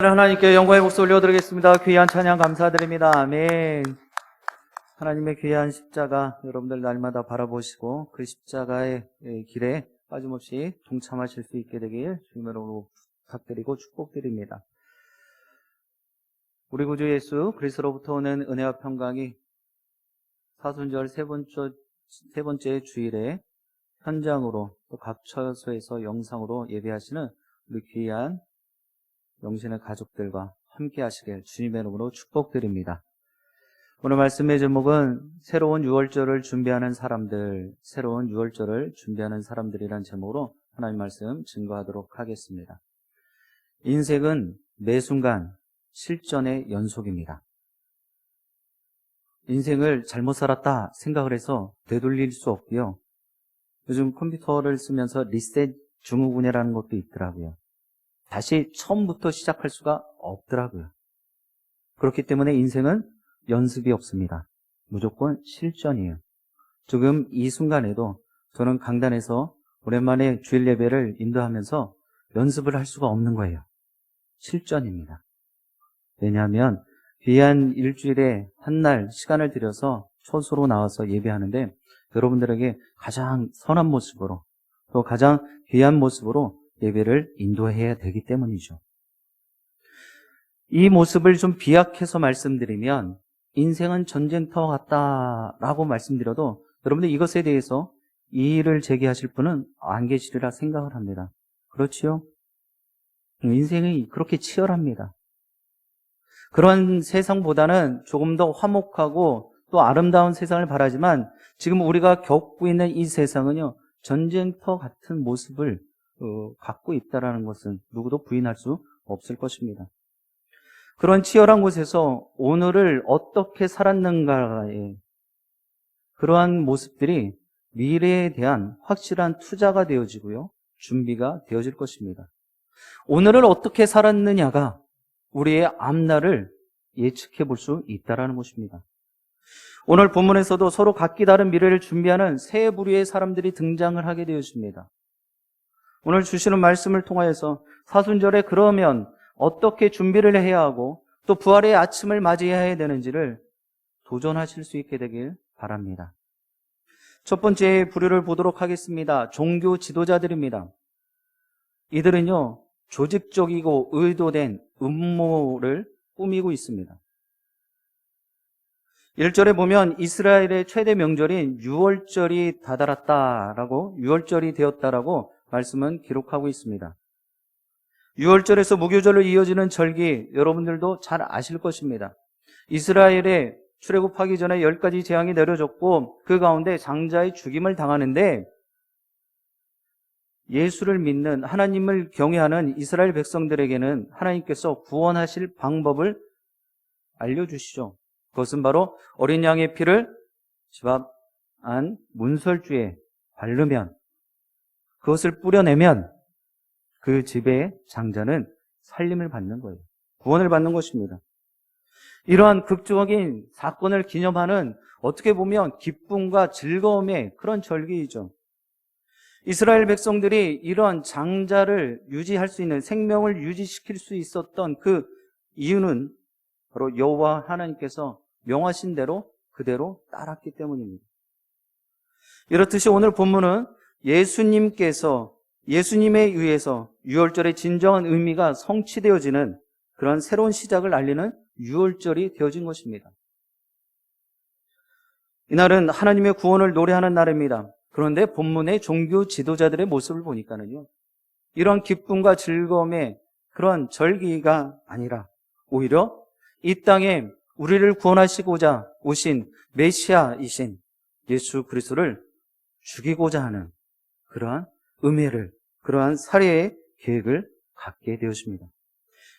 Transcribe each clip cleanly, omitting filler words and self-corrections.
하나님께 영광의 목소 올려드리겠습니다. 귀한 찬양 감사드립니다. 아멘. 하나님의 귀한 십자가 여러분들 날마다 바라보시고 그 십자가의 길에 빠짐없이 동참하실 수 있게 되길 주님으로 부탁드리고 축복드립니다. 우리 구주 예수 그리스도로부터 오는 은혜와 평강이 사순절 세 번째 주일에 현장으로 또 각 처소에서 영상으로 예배하시는 우리 귀한 영신의 가족들과 함께 하시길 주님의 이름으로 축복드립니다. 오늘 말씀의 제목은 새로운 유월절을 준비하는 사람들, 새로운 유월절을 준비하는 사람들이란 제목으로 하나님 말씀 증거하도록 하겠습니다. 인생은 매 순간 실전의 연속입니다. 인생을 잘못 살았다 생각을 해서 되돌릴 수 없고요. 요즘 컴퓨터를 쓰면서 리셋 증후군이라는 것도 있더라고요. 다시 처음부터 시작할 수가 없더라고요. 그렇기 때문에 인생은 연습이 없습니다. 무조건 실전이에요. 지금 이 순간에도 저는 강단에서 오랜만에 주일 예배를 인도하면서 연습을 할 수가 없는 거예요. 실전입니다. 왜냐하면 귀한 일주일에 한 날 시간을 들여서 처소로 나와서 예배하는데 여러분들에게 가장 선한 모습으로 또 가장 귀한 모습으로 예배를 인도해야 되기 때문이죠. 이 모습을 좀 비약해서 말씀드리면 인생은 전쟁터 같다라고 말씀드려도 여러분들 이것에 대해서 이의를 제기하실 분은 안 계시리라 생각을 합니다. 그렇지요? 인생이 그렇게 치열합니다. 그런 세상보다는 조금 더 화목하고 또 아름다운 세상을 바라지만 지금 우리가 겪고 있는 이 세상은요, 전쟁터 같은 모습을 갖고 있다는 것은 누구도 부인할 수 없을 것입니다. 그런 치열한 곳에서 오늘을 어떻게 살았는가에 그러한 모습들이 미래에 대한 확실한 투자가 되어지고요, 준비가 되어질 것입니다. 오늘을 어떻게 살았느냐가 우리의 앞날을 예측해 볼 수 있다는 것입니다. 오늘 본문에서도 서로 각기 다른 미래를 준비하는 세 부류의 사람들이 등장을 하게 되었습니다. 오늘 주시는 말씀을 통하여서 사순절에 그러면 어떻게 준비를 해야 하고 또 부활의 아침을 맞이해야 되는지를 도전하실 수 있게 되길 바랍니다. 첫 번째 부류를 보도록 하겠습니다. 종교 지도자들입니다. 이들은요, 조직적이고 의도된 음모를 꾸미고 있습니다. 1절에 보면 이스라엘의 최대 명절인 유월절이 다다랐다라고, 유월절이 되었다라고 말씀은 기록하고 있습니다. 6월절에서 무교절로 이어지는 절기 여러분들도 잘 아실 것입니다. 이스라엘의 출애굽하기 전에 10가지 재앙이 내려졌고 그 가운데 장자의 죽임을 당하는데 예수를 믿는 하나님을 경외하는 이스라엘 백성들에게는 하나님께서 구원하실 방법을 알려주시죠. 그것은 바로 어린 양의 피를 집 앞 안 문설주에 바르면 그것을 뿌려내면 그 집의 장자는 살림을 받는 거예요. 구원을 받는 것입니다. 이러한 극적인 사건을 기념하는 어떻게 보면 기쁨과 즐거움의 그런 절기이죠. 이스라엘 백성들이 이러한 장자를 유지할 수 있는 생명을 유지시킬 수 있었던 그 이유는 바로 여호와 하나님께서 명하신 대로 그대로 따랐기 때문입니다. 이렇듯이 오늘 본문은 예수님에 의해서 유월절의 진정한 의미가 성취되어지는 그런 새로운 시작을 알리는 유월절이 되어진 것입니다. 이날은 하나님의 구원을 노래하는 날입니다. 그런데 본문의 종교 지도자들의 모습을 보니까는요, 이런 기쁨과 즐거움의 그런 절기가 아니라 오히려 이 땅에 우리를 구원하시고자 오신 메시아이신 예수 그리스도를 죽이고자 하는 그러한 음해를, 그러한 살해의 계획을 갖게 되었습니다.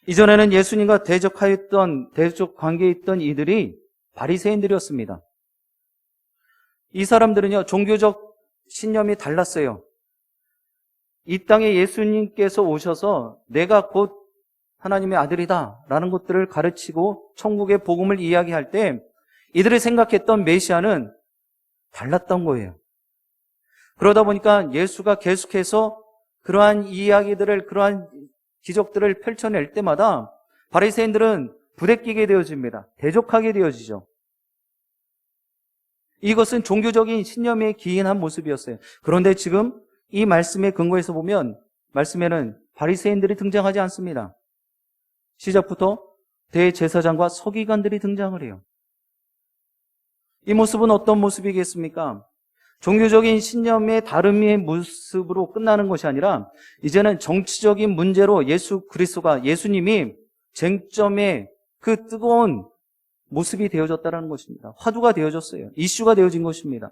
이전에는 예수님과 대적 관계에 있던 이들이 바리새인들이었습니다. 이 사람들은요, 종교적 신념이 달랐어요. 이 땅에 예수님께서 오셔서 내가 곧 하나님의 아들이다 라는 것들을 가르치고 천국의 복음을 이야기할 때 이들이 생각했던 메시아는 달랐던 거예요. 그러다 보니까 예수가 계속해서 그러한 이야기들을, 그러한 기적들을 펼쳐낼 때마다 바리새인들은 부대끼게 되어집니다. 대적하게 되어지죠. 이것은 종교적인 신념에 기인한 모습이었어요. 그런데 지금 이 말씀의 근거에서 보면 말씀에는 바리새인들이 등장하지 않습니다. 시작부터 대제사장과 서기관들이 등장을 해요. 이 모습은 어떤 모습이겠습니까? 종교적인 신념의 다름의 모습으로 끝나는 것이 아니라 이제는 정치적인 문제로 예수님이 쟁점의 그 뜨거운 모습이 되어졌다는 것입니다. 화두가 되어졌어요. 이슈가 되어진 것입니다.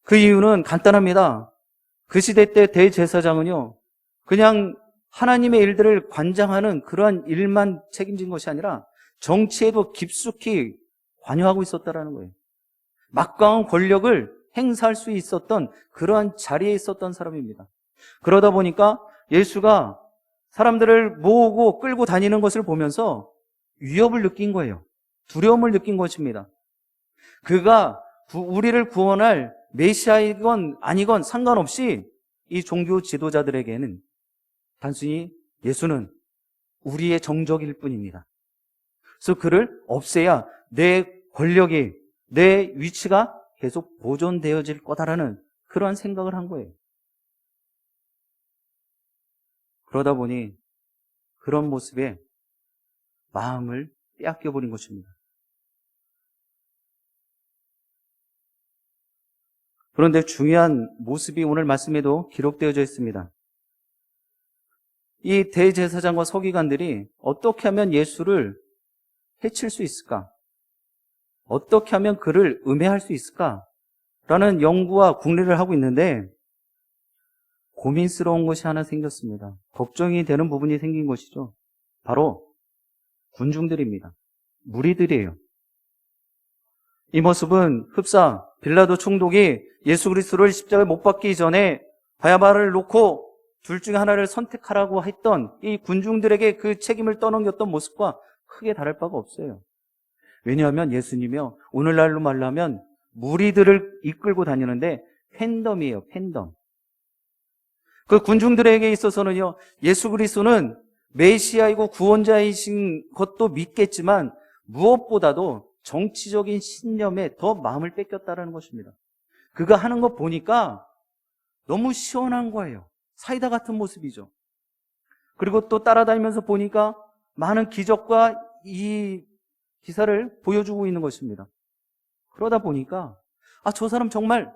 그 이유는 간단합니다. 그 시대 때 대제사장은요, 그냥 하나님의 일들을 관장하는 그러한 일만 책임진 것이 아니라 정치에도 깊숙이 관여하고 있었다는 거예요. 막강한 권력을 행사할 수 있었던 그러한 자리에 있었던 사람입니다. 그러다 보니까 예수가 사람들을 모으고 끌고 다니는 것을 보면서 위협을 느낀 거예요. 두려움을 느낀 것입니다. 그가 우리를 구원할 메시아이건 아니건 상관없이 이 종교 지도자들에게는 단순히 예수는 우리의 정적일 뿐입니다. 그래서 그를 없애야 내 권력이, 내 위치가 계속 보존되어질 거다라는 그러한 생각을 한 거예요. 그러다 보니 그런 모습에 마음을 빼앗겨버린 것입니다. 그런데 중요한 모습이 오늘 말씀에도 기록되어져 있습니다. 이 대제사장과 서기관들이 어떻게 하면 예수를 해칠 수 있을까? 어떻게 하면 그를 음해할 수 있을까? 라는 연구와 궁리를 하고 있는데 고민스러운 것이 하나 생겼습니다. 걱정이 되는 부분이 생긴 것이죠. 바로 군중들입니다. 무리들이에요. 이 모습은 흡사 빌라도 총독이 예수 그리스도를 십자가에 못 박기 전에 바야바를 놓고 둘 중에 하나를 선택하라고 했던 이 군중들에게 그 책임을 떠넘겼던 모습과 크게 다를 바가 없어요. 왜냐하면 예수님이요, 오늘날로 말하면 무리들을 이끌고 다니는데 팬덤이에요. 팬덤. 그 군중들에게 있어서는요, 예수 그리스도는 메시아이고 구원자이신 것도 믿겠지만 무엇보다도 정치적인 신념에 더 마음을 뺏겼다는 것입니다. 그가 하는 거 보니까 너무 시원한 거예요. 사이다 같은 모습이죠. 그리고 또 따라다니면서 보니까 많은 기적과 이 기사를 보여주고 있는 것입니다. 그러다 보니까 저 사람 정말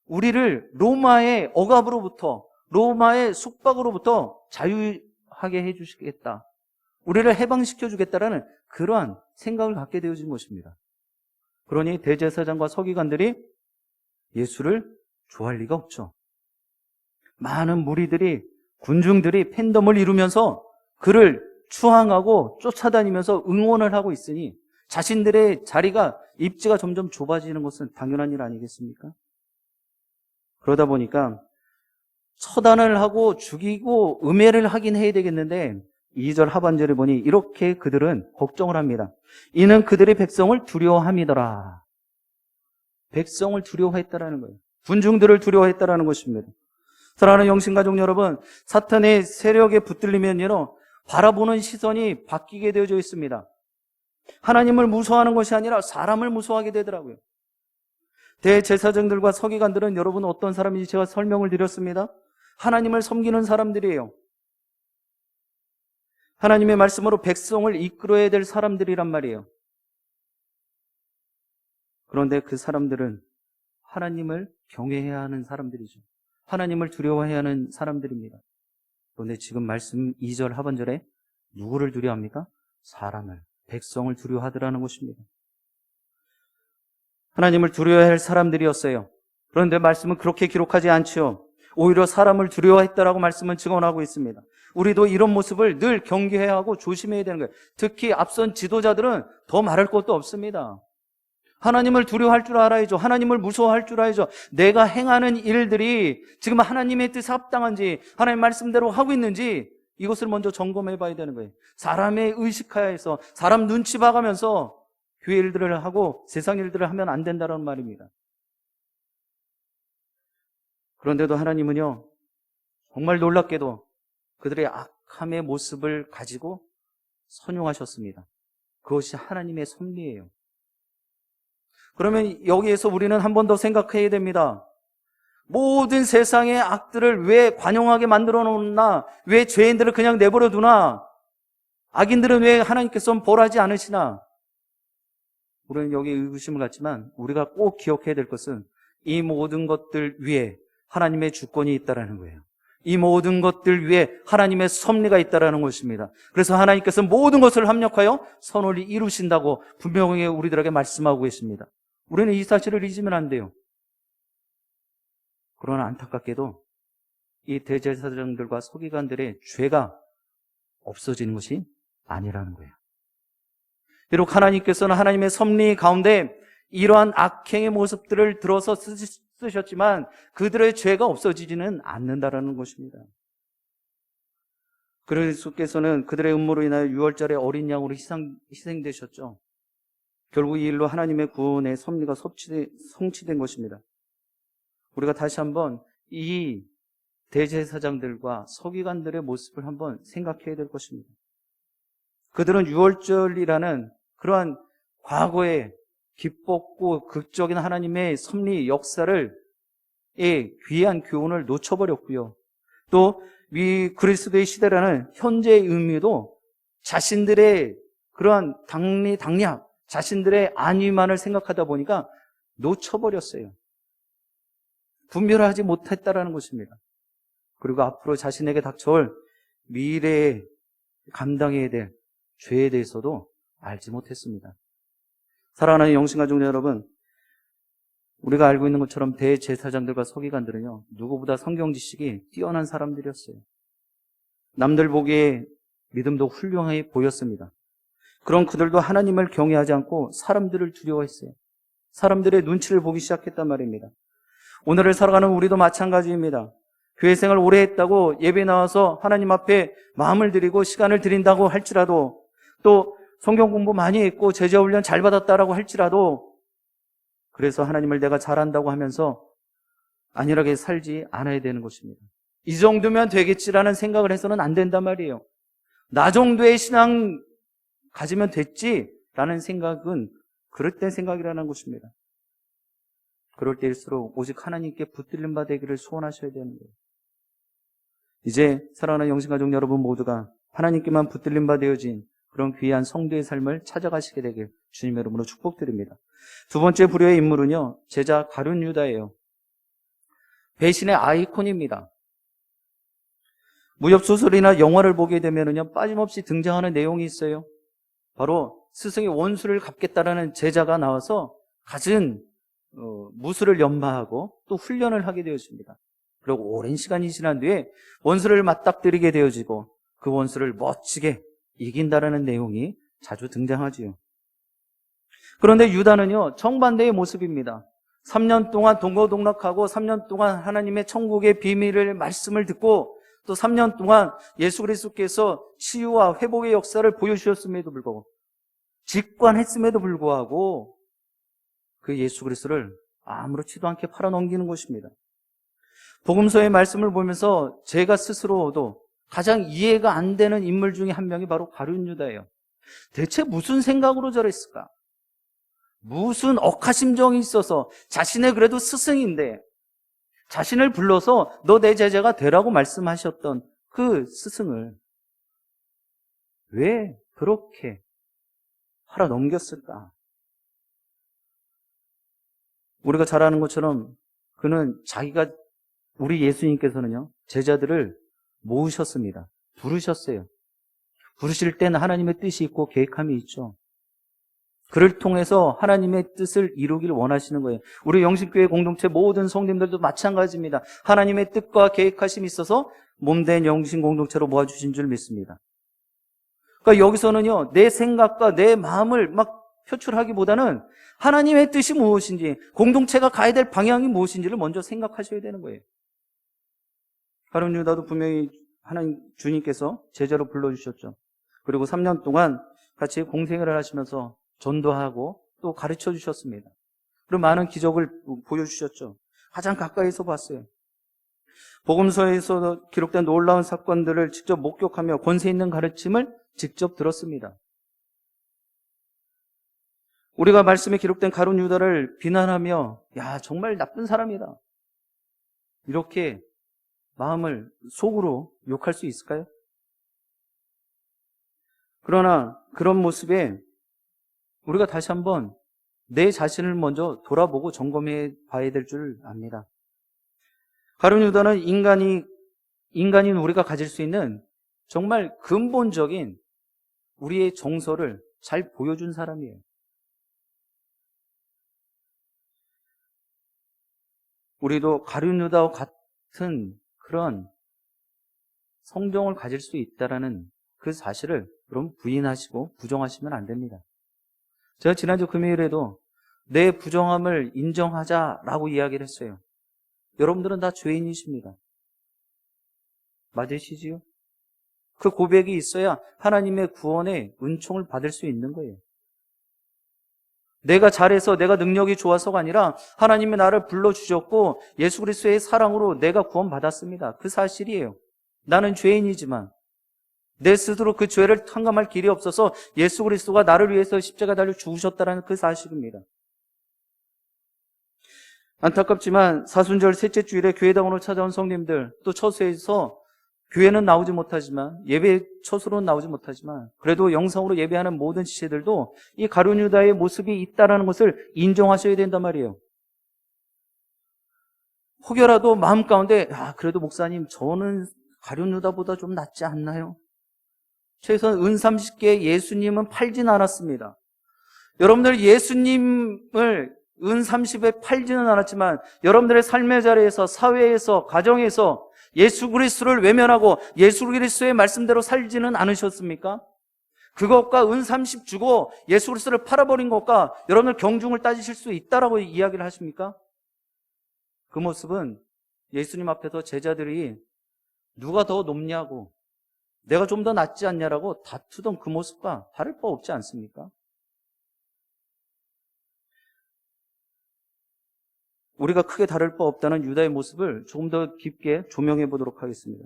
우리를 로마의 억압으로부터, 로마의 속박으로부터 자유하게 해주시겠다, 우리를 해방시켜 주겠다라는 그러한 생각을 갖게 되어진 것입니다. 그러니 대제사장과 서기관들이 예수를 좋아할 리가 없죠. 많은 무리들이, 군중들이 팬덤을 이루면서 그를 추앙하고 쫓아다니면서 응원을 하고 있으니 자신들의 자리가, 입지가 점점 좁아지는 것은 당연한 일 아니겠습니까? 그러다 보니까 처단을 하고 죽이고 음해를 하긴 해야 되겠는데 2절 하반절에 보니 이렇게 그들은 걱정을 합니다. 이는 그들의 백성을 두려워함이더라. 백성을 두려워했다라는 거예요. 군중들을 두려워했다라는 것입니다. 사랑하는 영신가족 여러분, 사탄의 세력에 붙들리면요, 바라보는 시선이 바뀌게 되어져 있습니다. 하나님을 무서워하는 것이 아니라 사람을 무서워하게 되더라고요. 대제사장들과 서기관들은 여러분 어떤 사람인지 제가 설명을 드렸습니다. 하나님을 섬기는 사람들이에요. 하나님의 말씀으로 백성을 이끌어야 될 사람들이란 말이에요. 그런데 그 사람들은 하나님을 경외해야 하는 사람들이죠. 하나님을 두려워해야 하는 사람들입니다. 그런데 지금 말씀 2절 하반절에 누구를 두려워합니까? 사람을, 백성을 두려워하더라는 것입니다. 하나님을 두려워해야 할 사람들이었어요. 그런데 말씀은 그렇게 기록하지 않지요. 오히려 사람을 두려워했다라고 말씀은 증언하고 있습니다. 우리도 이런 모습을 늘 경계해야 하고 조심해야 되는 거예요. 특히 앞선 지도자들은 더 말할 것도 없습니다. 하나님을 두려워할 줄 알아야죠. 하나님을 무서워할 줄 알아야죠. 내가 행하는 일들이 지금 하나님의 뜻에 합당한지, 하나님 말씀대로 하고 있는지 이것을 먼저 점검해 봐야 되는 거예요. 사람의 의식하에서, 사람 눈치 봐가면서 교회 일들을 하고 세상 일들을 하면 안 된다는 말입니다. 그런데도 하나님은요, 정말 놀랍게도 그들의 악함의 모습을 가지고 선용하셨습니다. 그것이 하나님의 섭리예요. 그러면 여기에서 우리는 한 번 더 생각해야 됩니다. 모든 세상의 악들을 왜 관용하게 만들어 놓나? 왜 죄인들을 그냥 내버려 두나? 악인들은 왜 하나님께서 벌하지 않으시나? 우리는 여기 의구심을 갖지만 우리가 꼭 기억해야 될 것은 이 모든 것들 위에 하나님의 주권이 있다라는 거예요. 이 모든 것들 위에 하나님의 섭리가 있다라는 것입니다. 그래서 하나님께서 모든 것을 합력하여 선을 이루신다고 분명히 우리들에게 말씀하고 계십니다. 우리는 이 사실을 잊으면 안 돼요. 그러나 안타깝게도 이 대제사장들과 서기관들의 죄가 없어지는 것이 아니라는 거예요. 비록 하나님께서는 하나님의 섭리 가운데 이러한 악행의 모습들을 들어서 쓰셨지만 그들의 죄가 없어지지는 않는다라는 것입니다. 그리스도께서는 그들의 음모로 인하여 유월절에 어린 양으로 희생되셨죠. 결국 이 일로 하나님의 구원의 섭리가 성취된 것입니다. 우리가 다시 한번 이 대제사장들과 서기관들의 모습을 한번 생각해야 될 것입니다. 그들은 유월절이라는 그러한 과거의 기뻤고 극적인 하나님의 섭리 역사를 귀한 교훈을 놓쳐버렸고요. 또 이 그리스도의 시대라는 현재의 의미도 자신들의 그러한 당략, 자신들의 안위만을 생각하다 보니까 놓쳐버렸어요. 분별하지 못했다라는 것입니다. 그리고 앞으로 자신에게 닥쳐올 미래에 감당해야 될 죄에 대해서도 알지 못했습니다. 사랑하는 영신가족 여러분, 우리가 알고 있는 것처럼 대제사장들과 서기관들은요, 누구보다 성경 지식이 뛰어난 사람들이었어요. 남들 보기에 믿음도 훌륭해 보였습니다. 그런 그들도 하나님을 경외하지 않고 사람들을 두려워했어요. 사람들의 눈치를 보기 시작했단 말입니다. 오늘을 살아가는 우리도 마찬가지입니다. 교회 생활 오래 했다고 예배 나와서 하나님 앞에 마음을 드리고 시간을 드린다고 할지라도, 또 성경 공부 많이 했고 제자 훈련 잘 받았다라고 할지라도, 그래서 하나님을 내가 잘한다고 하면서 안일하게 살지 않아야 되는 것입니다. 이 정도면 되겠지라는 생각을 해서는 안 된단 말이에요. 나 정도의 신앙 가지면 됐지라는 생각은 그릇된 생각이라는 것입니다. 그럴 때일수록 오직 하나님께 붙들림 바 되기를 소원하셔야 되는 거예요. 이제 사랑하는 영신가족 여러분 모두가 하나님께만 붙들림 바 되어진 그런 귀한 성도의 삶을 찾아가시게 되길 주님의 이름으로 축복드립니다. 두 번째 불효의 인물은요, 제자 가룟 유다예요. 배신의 아이콘입니다. 무협소설이나 영화를 보게 되면은요, 빠짐없이 등장하는 내용이 있어요. 바로 스승의 원수를 갚겠다라는 제자가 나와서 갖은 무술을 연마하고 또 훈련을 하게 되어집니다. 그리고 오랜 시간이 지난 뒤에 원수를 맞닥뜨리게 되어지고 그 원수를 멋지게 이긴다라는 내용이 자주 등장하지요. 그런데 유다는요, 정반대의 모습입니다. 3년 동안 동거동락하고 3년 동안 하나님의 천국의 비밀을 말씀을 듣고 또 3년 동안 예수 그리스도께서 치유와 회복의 역사를 보여주셨음에도 불구하고, 직관했음에도 불구하고 그 예수 그리스도를 아무렇지도 않게 팔아넘기는 것입니다. 복음서의 말씀을 보면서 제가 스스로도 가장 이해가 안 되는 인물 중에 한 명이 바로 가룟 유다예요. 대체 무슨 생각으로 저랬을까? 무슨 억하심정이 있어서 자신의 그래도 스승인데 자신을 불러서 너 내 제자가 되라고 말씀하셨던 그 스승을 왜 그렇게 팔아넘겼을까? 우리가 잘 아는 것처럼 그는 자기가, 우리 예수님께서는요, 제자들을 모으셨습니다. 부르셨어요. 부르실 때는 하나님의 뜻이 있고 계획함이 있죠. 그를 통해서 하나님의 뜻을 이루길 원하시는 거예요. 우리 영신교회 공동체 모든 성도님들도 마찬가지입니다. 하나님의 뜻과 계획하심이 있어서 몸된 영신 공동체로 모아주신 줄 믿습니다. 그러니까 여기서는요, 내 생각과 내 마음을 막 표출하기보다는 하나님의 뜻이 무엇인지, 공동체가 가야 될 방향이 무엇인지를 먼저 생각하셔야 되는 거예요. 가룟 유다도 분명히 하나님 주님께서 제자로 불러주셨죠. 그리고 3년 동안 같이 공생회를 하시면서 전도하고 또 가르쳐 주셨습니다. 그리고 많은 기적을 보여주셨죠. 가장 가까이서 봤어요. 복음서에서 기록된 놀라운 사건들을 직접 목격하며 권세 있는 가르침을 직접 들었습니다. 우리가 말씀에 기록된 가룟 유다를 비난하며 야, 정말 나쁜 사람이다, 이렇게 마음을 속으로 욕할 수 있을까요? 그러나 그런 모습에 우리가 다시 한번 내 자신을 먼저 돌아보고 점검해 봐야 될 줄 압니다. 가룟 유다는 인간인 우리가 가질 수 있는 정말 근본적인 우리의 정서를 잘 보여준 사람이에요. 우리도 가룟 유다와 같은 그런 성정을 가질 수 있다라는 그 사실을 여러분 부인하시고 부정하시면 안 됩니다. 제가 지난주 금요일에도 내 부정함을 인정하자라고 이야기를 했어요. 여러분들은 다 죄인이십니다. 맞으시지요? 그 고백이 있어야 하나님의 구원의 은총을 받을 수 있는 거예요. 내가 잘해서 내가 능력이 좋아서가 아니라 하나님이 나를 불러주셨고 예수 그리스도의 사랑으로 내가 구원받았습니다. 그 사실이에요. 나는 죄인이지만 내 스스로 그 죄를 탕감할 길이 없어서 예수 그리스도가 나를 위해서 십자가 달려 죽으셨다는 그 사실입니다. 안타깝지만 사순절 셋째 주일에 교회당으로 찾아온 성님들, 또 처소에서 교회는 나오지 못하지만, 예배 처소로는 나오지 못하지만 그래도 영상으로 예배하는 모든 지체들도 이 가룟 유다의 모습이 있다는 것을 인정하셔야 된단 말이에요. 혹여라도 마음 가운데 그래도 목사님 저는 가룟 유다보다 좀 낫지 않나요? 최소한 은 30개 예수님은 팔진 않았습니다. 여러분들 예수님을 은 30에 팔지는 않았지만 여러분들의 삶의 자리에서, 사회에서, 가정에서 예수 그리스도를 외면하고 예수 그리스도의 말씀대로 살지는 않으셨습니까? 그것과 은 30 주고 예수 그리스도를 팔아버린 것과 여러분들 경중을 따지실 수 있다라고 이야기를 하십니까? 그 모습은 예수님 앞에서 제자들이 누가 더 높냐고, 내가 좀 더 낫지 않냐라고 다투던 그 모습과 다를 바 없지 않습니까? 우리가 크게 다를 바 없다는 유다의 모습을 조금 더 깊게 조명해 보도록 하겠습니다.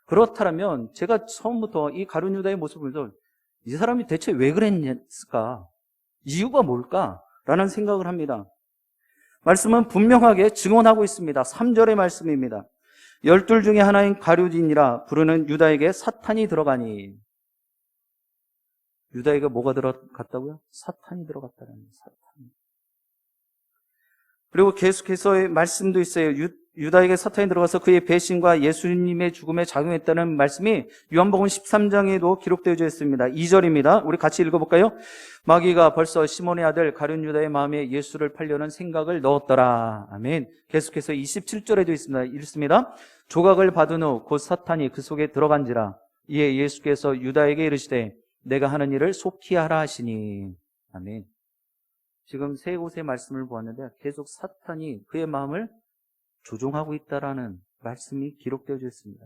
그렇다면 제가 처음부터 이 가룟 유다의 모습을 보면서 이 사람이 대체 왜 그랬을까? 이유가 뭘까? 라는 생각을 합니다. 말씀은 분명하게 증언하고 있습니다. 3절의 말씀입니다. 12 중에 하나인 가룟이니라 부르는 유다에게 사탄이 들어가니. 유다에게 뭐가 들어갔다고요? 사탄이 들어갔다는 거예요. 사탄. 그리고 계속해서의 말씀도 있어요. 유다에게 사탄이 들어가서 그의 배신과 예수님의 죽음에 작용했다는 말씀이 요한복음 13장에도 기록되어 있습니다. 2절입니다. 우리 같이 읽어볼까요? 마귀가 벌써 시몬의 아들 가룟 유다의 마음에 예수를 팔려는 생각을 넣었더라. 아멘. 계속해서 27절에도 있습니다. 읽습니다. 조각을 받은 후 곧 사탄이 그 속에 들어간지라. 이에 예수께서 유다에게 이르시되 내가 하는 일을 속히 하라 하시니. 아멘. 지금 세 곳의 말씀을 보았는데 계속 사탄이 그의 마음을 조종하고 있다라는 말씀이 기록되어 있습니다.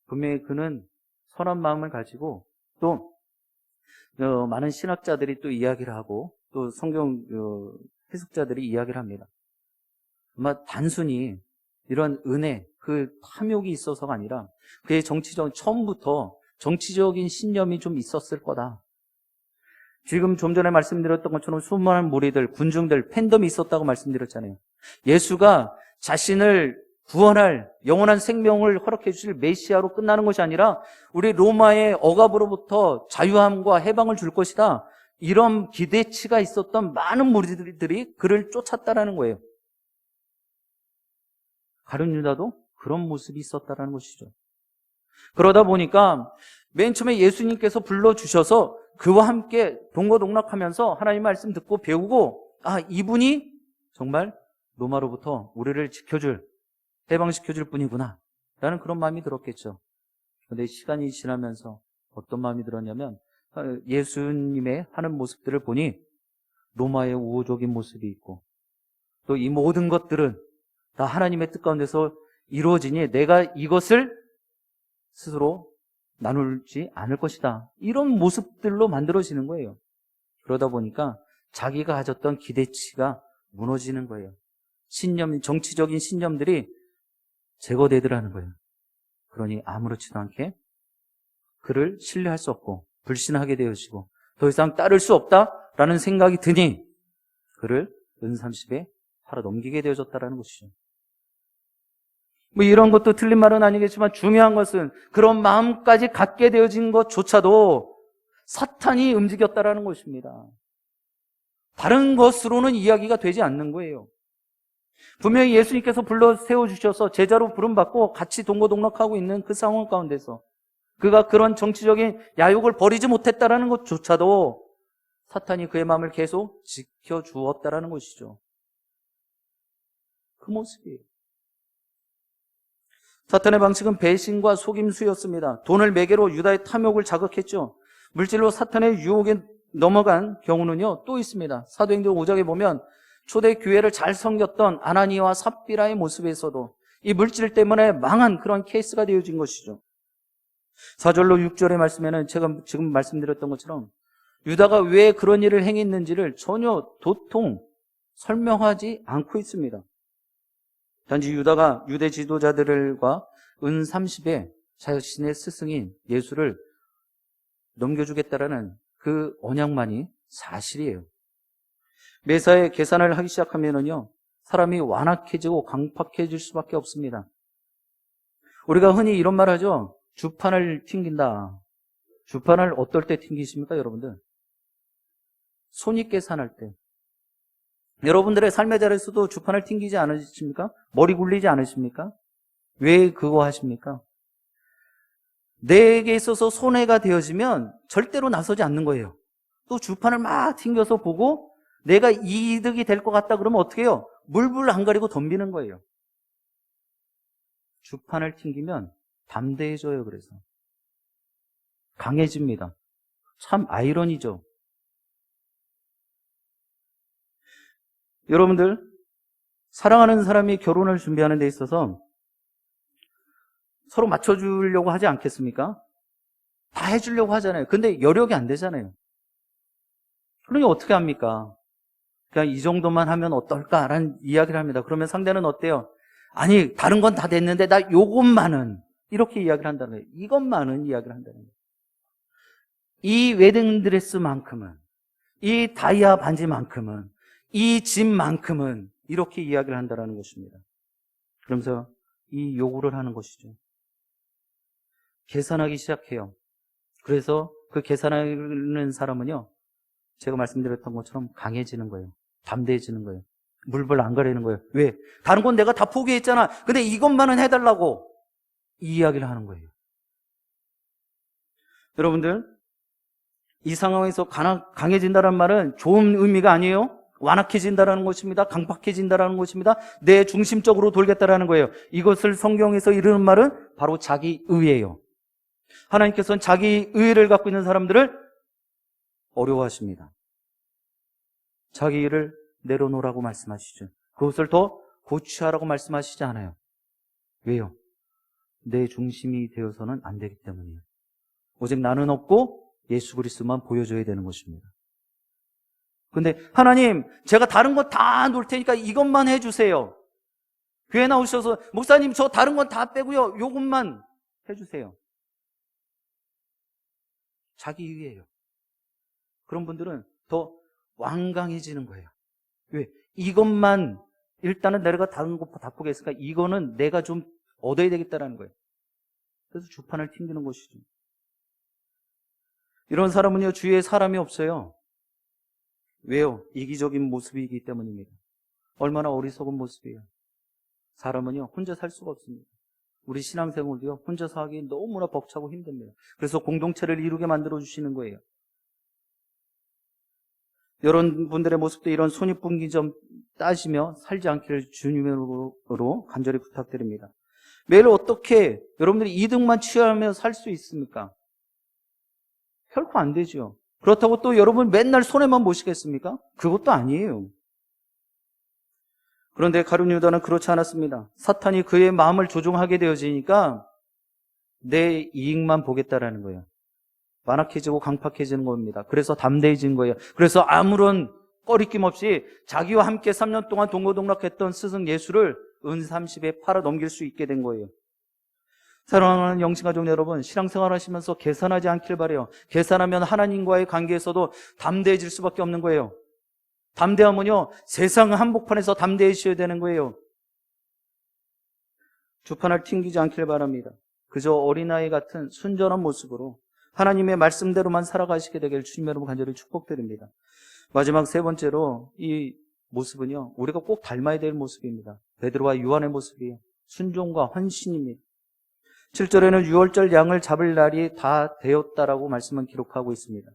분명히 그는 선한 마음을 가지고 또 많은 신학자들이 또 이야기를 하고 또 성경 해석자들이 이야기를 합니다. 아마 단순히 이런 은혜, 그 탐욕이 있어서가 아니라 그의 처음부터 정치적인 신념이 좀 있었을 거다. 지금 좀 전에 말씀드렸던 것처럼 수많은 무리들, 군중들, 팬덤이 있었다고 말씀드렸잖아요. 예수가 자신을 구원할 영원한 생명을 허락해 주실 메시아로 끝나는 것이 아니라 우리 로마의 억압으로부터 자유함과 해방을 줄 것이다. 이런 기대치가 있었던 많은 무리들이 그를 쫓았다라는 거예요. 가룟 유다도 그런 모습이 있었다라는 것이죠. 그러다 보니까 맨 처음에 예수님께서 불러주셔서 그와 함께 동거동락하면서 하나님 말씀 듣고 배우고 이분이 정말 로마로부터 우리를 지켜줄, 해방시켜줄 분이구나 라는 그런 마음이 들었겠죠. 그런데 시간이 지나면서 어떤 마음이 들었냐면 예수님의 하는 모습들을 보니 로마의 우호적인 모습이 있고 또 이 모든 것들은 다 하나님의 뜻 가운데서 이루어지니 내가 이것을 스스로 나눌지 않을 것이다. 이런 모습들로 만들어지는 거예요. 그러다 보니까 자기가 가졌던 기대치가 무너지는 거예요. 정치적인 신념들이 제거되더라는 거예요. 그러니 아무렇지도 않게 그를 신뢰할 수 없고 불신하게 되어지고 더 이상 따를 수 없다라는 생각이 드니 그를 은30에 팔아 넘기게 되어졌다라는 것이죠. 뭐 이런 것도 틀린 말은 아니겠지만 중요한 것은 그런 마음까지 갖게 되어진 것조차도 사탄이 움직였다라는 것입니다. 다른 것으로는 이야기가 되지 않는 거예요. 분명히 예수님께서 불러 세워주셔서 제자로 부름받고 같이 동고동락하고 있는 그 상황 가운데서 그가 그런 정치적인 야욕을 버리지 못했다라는 것조차도 사탄이 그의 마음을 계속 지켜주었다라는 것이죠. 그 모습이에요. 사탄의 방식은 배신과 속임수였습니다. 돈을 매개로 유다의 탐욕을 자극했죠. 물질로 사탄의 유혹에 넘어간 경우는요 또 있습니다. 사도행전 5장에 보면 초대 교회를 잘 섬겼던 아나니아와 삽비라의 모습에서도 이 물질 때문에 망한 그런 케이스가 되어진 것이죠. 4절로 6절의 말씀에는 제가 지금 말씀드렸던 것처럼 유다가 왜 그런 일을 행했는지를 전혀 도통 설명하지 않고 있습니다. 단지 유다가 유대 지도자들과 은30에 자신의 스승인 예수를 넘겨주겠다라는 그 언약만이 사실이에요. 매사에 계산을 하기 시작하면은요, 사람이 완악해지고 강팍해질 수밖에 없습니다. 우리가 흔히 이런 말 하죠. 주판을 튕긴다. 주판을 어떨 때 튕기십니까, 여러분들? 손익 계산할 때. 여러분들의 삶의 자리에서도 주판을 튕기지 않으십니까? 머리 굴리지 않으십니까? 왜 그거 하십니까? 내게 있어서 손해가 되어지면 절대로 나서지 않는 거예요. 또 주판을 막 튕겨서 보고 내가 이득이 될 것 같다 그러면 어떻게 해요? 물불 안 가리고 덤비는 거예요. 주판을 튕기면 담대해져요. 그래서 강해집니다. 참 아이러니죠. 여러분들, 사랑하는 사람이 결혼을 준비하는 데 있어서 서로 맞춰주려고 하지 않겠습니까? 다 해주려고 하잖아요. 근데 여력이 안 되잖아요. 그러니 어떻게 합니까? 그냥 이 정도만 하면 어떨까라는 이야기를 합니다. 그러면 상대는 어때요? 아니, 다른 건 다 됐는데 나 요것만은, 이렇게 이야기를 한다는 거예요. 이것만은 이야기를 한다는 거예요. 이 웨딩드레스만큼은, 이 다이아 반지만큼은, 이 집만큼은 이렇게 이야기를 한다는 것입니다. 그러면서 이 요구를 하는 것이죠. 계산하기 시작해요. 그래서 그 계산하는 사람은요, 제가 말씀드렸던 것처럼 강해지는 거예요. 담대해지는 거예요. 물불 안 가리는 거예요. 왜? 다른 건 내가 다 포기했잖아. 근데 이것만은 해달라고 이 이야기를 하는 거예요. 여러분들, 이 상황에서 강해진다는 말은 좋은 의미가 아니에요. 완악해진다는 것입니다. 강팍해진다는 것입니다. 내 중심적으로 돌겠다는 거예요. 이것을 성경에서 이르는 말은 바로 자기의예요. 하나님께서는 자기의를 갖고 있는 사람들을 어려워하십니다. 자기의를 내려놓으라고 말씀하시죠. 그것을 더 고취하라고 말씀하시지 않아요. 왜요? 내 중심이 되어서는 안 되기 때문이에요. 오직 나는 없고 예수 그리스도만 보여줘야 되는 것입니다. 근데 하나님, 제가 다른 거 다 놓을 테니까 이것만 해주세요. 교회 나오셔서 목사님 저 다른 건 다 빼고요, 요것만 해주세요. 자기의예요. 그런 분들은 더 완강해지는 거예요. 왜? 이것만 일단은 내가 다른 거 다 포기했으니까 이거는 내가 좀 얻어야 되겠다라는 거예요. 그래서 주판을 튕기는 것이죠. 이런 사람은요, 주위에 사람이 없어요. 왜요? 이기적인 모습이기 때문입니다. 얼마나 어리석은 모습이에요. 사람은요, 혼자 살 수가 없습니다. 우리 신앙생활도요, 혼자서 하기 너무나 벅차고 힘듭니다. 그래서 공동체를 이루게 만들어주시는 거예요. 여러분들의 모습도 이런 손익분기 좀 따지며 살지 않기를 주님으로 간절히 부탁드립니다. 매일 어떻게 여러분들이 이득만 취하며 살 수 있습니까? 결코 안 되죠. 그렇다고 또 여러분 맨날 손해만 보시겠습니까? 그것도 아니에요. 그런데 가룟 유다는 그렇지 않았습니다. 사탄이 그의 마음을 조종하게 되어지니까 내 이익만 보겠다라는 거예요. 완악해지고 강팍해지는 겁니다. 그래서 담대해진 거예요. 그래서 아무런 꺼리낌 없이 자기와 함께 3년 동안 동고동락했던 스승 예수를 은 30에 팔아 넘길 수 있게 된 거예요. 사랑하는 영신가족 여러분, 신앙생활 하시면서 계산하지 않길 바라요. 계산하면 하나님과의 관계에서도 담대해질 수밖에 없는 거예요. 담대하면요, 세상 한복판에서 담대해지셔야 되는 거예요. 주판을 튕기지 않길 바랍니다. 그저 어린아이 같은 순전한 모습으로 하나님의 말씀대로만 살아가시게 되길 주님 여러분 간절히 축복드립니다. 마지막 세 번째로 이 모습은요, 우리가 꼭 닮아야 될 모습입니다. 베드로와 요한의 모습이에요. 순종과 헌신입니다. 7절에는 유월절 양을 잡을 날이 다 되었다라고 말씀은 기록하고 있습니다.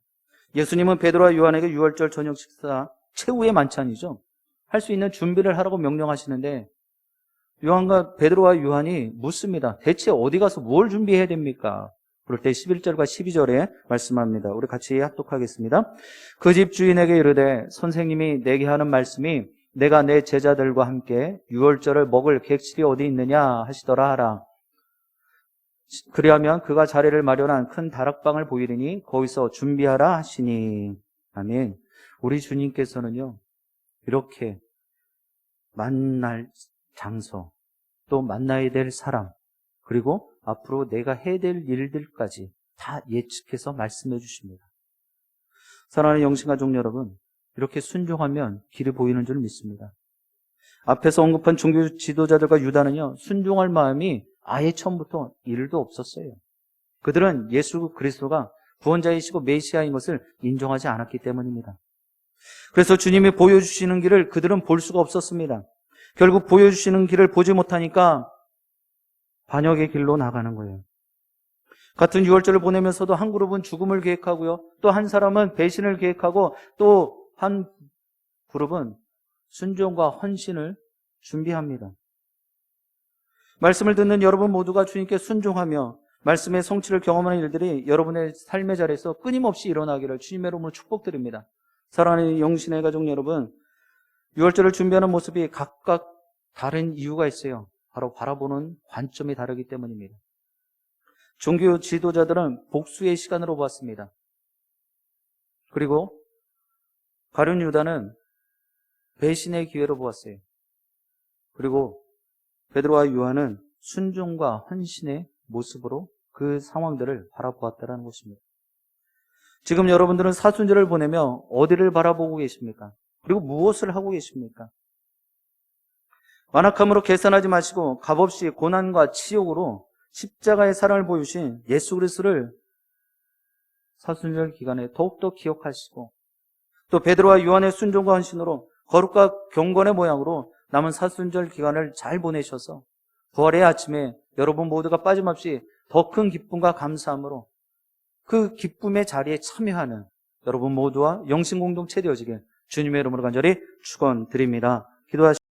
예수님은 베드로와 요한에게 유월절 저녁 식사 최후의 만찬이죠. 할 수 있는 준비를 하라고 명령하시는데 요한과 베드로와 요한이 묻습니다. 대체 어디 가서 뭘 준비해야 됩니까? 그럴 때 11절과 12절에 말씀합니다. 우리 같이 합독하겠습니다. 그 집 주인에게 이르되 선생님이 내게 하는 말씀이 내가 내 제자들과 함께 유월절을 먹을 객실이 어디 있느냐 하시더라 하라. 그리하면 그가 자리를 마련한 큰 다락방을 보이리니 거기서 준비하라 하시니. 아멘. 우리 주님께서는요, 이렇게 만날 장소, 또 만나야 될 사람, 그리고 앞으로 내가 해야 될 일들까지 다 예측해서 말씀해 주십니다. 사랑하는 영신가족 여러분, 이렇게 순종하면 길이 보이는 줄 믿습니다. 앞에서 언급한 종교 지도자들과 유다는요, 순종할 마음이 아예 처음부터 일도 없었어요. 그들은 예수 그리스도가 구원자이시고 메시아인 것을 인정하지 않았기 때문입니다. 그래서 주님이 보여주시는 길을 그들은 볼 수가 없었습니다. 결국 보여주시는 길을 보지 못하니까 반역의 길로 나가는 거예요. 같은 유월절을 보내면서도 한 그룹은 죽음을 계획하고요. 또 한 사람은 배신을 계획하고 또 한 그룹은 순종과 헌신을 준비합니다. 말씀을 듣는 여러분 모두가 주님께 순종하며 말씀의 성취를 경험하는 일들이 여러분의 삶의 자리에서 끊임없이 일어나기를 주님의 이름으로 축복드립니다. 사랑하는 영신의 가족 여러분, 유월절을 준비하는 모습이 각각 다른 이유가 있어요. 바로 바라보는 관점이 다르기 때문입니다. 종교 지도자들은 복수의 시간으로 보았습니다. 그리고 가룟 유다는 배신의 기회로 보았어요. 그리고 베드로와 요한은 순종과 헌신의 모습으로 그 상황들을 바라보았다는 것입니다. 지금 여러분들은 사순절을 보내며 어디를 바라보고 계십니까? 그리고 무엇을 하고 계십니까? 완악함으로 계산하지 마시고 값없이 고난과 치욕으로 십자가의 사랑을 보여주신 예수 그리스도를 사순절 기간에 더욱더 기억하시고 또 베드로와 요한의 순종과 헌신으로 거룩과 경건의 모양으로 남은 사순절 기간을 잘 보내셔서 부활의 아침에 여러분 모두가 빠짐없이 더 큰 기쁨과 감사함으로 그 기쁨의 자리에 참여하는 여러분 모두와 영신 공동체 되어지길 주님의 이름으로 간절히 축원드립니다. 기도하시